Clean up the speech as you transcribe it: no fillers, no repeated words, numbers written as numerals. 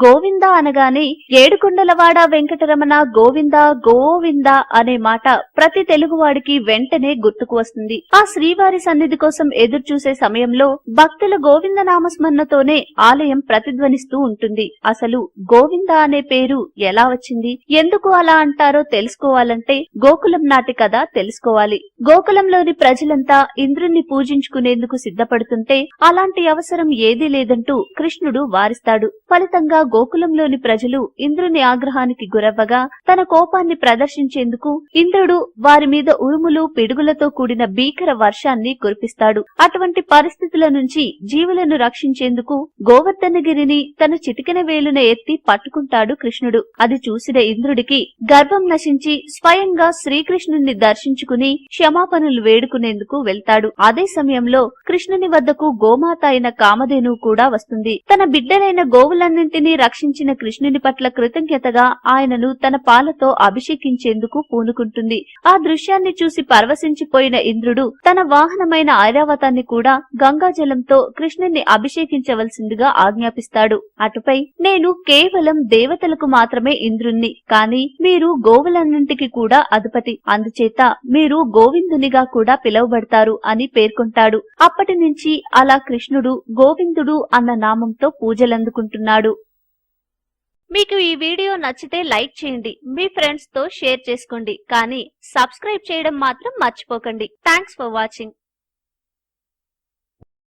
గోవింద అనగానే ఏడుకొండలవాడ వెంకటరమణ గోవింద గోవింద అనే మాట ప్రతి తెలుగువాడికి వెంటనే గుర్తుకు వస్తుంది. ఆ శ్రీవారి సన్నిధి కోసం ఎదురు చూసే సమయంలో భక్తుల గోవింద నామస్మరణతోనే ఆలయం ప్రతిధ్వనిస్తూ ఉంటుంది. అసలు గోవింద అనే పేరు ఎలా వచ్చింది, ఎందుకు అలా అంటారో తెలుసుకోవాలంటే గోకులం నాటి కథ తెలుసుకోవాలి. గోకులంలోని ప్రజలంతా ఇంద్రుణ్ణి పూజించుకునేందుకు సిద్ధపడుతుంటే అలాంటి అవసరం ఏదీ లేదంటూ కృష్ణుడు వారిస్తాడు. ఫలితంగా గోకులంలోని ప్రజలు ఇంద్రుని ఆగ్రహానికి గురవ్వగా తన కోపాన్ని ప్రదర్శించేందుకు ఇంద్రుడు వారి మీద ఉరుములు పిడుగులతో కూడిన భీకర వర్షాన్ని కురిపిస్తాడు. అటువంటి పరిస్థితుల నుంచి జీవులను రక్షించేందుకు గోవర్ధనగిరిని తన చిటికెన వేలున ఎత్తి పట్టుకుంటాడు కృష్ణుడు. అది చూసిన ఇంద్రుడికి గర్వం నశించి స్వయంగా శ్రీకృష్ణుని దర్శించుకుని క్షమాపణలు వేడుకునేందుకు వెళ్తాడు. అదే సమయంలో కృష్ణుని వద్దకు గోమాత అయిన కామధేనువు కూడా వస్తుంది. తన బిడ్డలైన గోవులన్నింటినీ రక్షించిన కృష్ణుని పట్ల కృతజ్ఞతగా ఆయనను తన పాలతో అభిషేకించేందుకు పూనుకుంటుంది. ఆ దృశ్యాన్ని చూసి పరవశించిపోయిన ఇంద్రుడు తన వాహనమైన ఐరావతాన్ని కూడా గంగాజలంతో కృష్ణుని అభిషేకించవలసిందిగా ఆజ్ఞాపిస్తాడు. అటుపై నేను కేవలం దేవతలకు మాత్రమే ఇంద్రుణ్ణి, కాని మీరు గోవులన్నింటికి కూడా అధిపతి, అందుచేత మీరు గోవిందునిగా కూడా పిలువబడతారు అని పేర్కొంటాడు. అప్పటి నుంచి అలా కృష్ణుడు గోవిందుడు అన్న నామంతో పూజలందుకుంటున్నాడు. మీకు ఈ వీడియో నచ్చితే లైక్ చేయండి, మీ ఫ్రెండ్స్ తో షేర్ చేసుకోండి, కానీ సబ్స్క్రైబ్ చేయడం మాత్రం మర్చిపోకండి. Thanks for watching.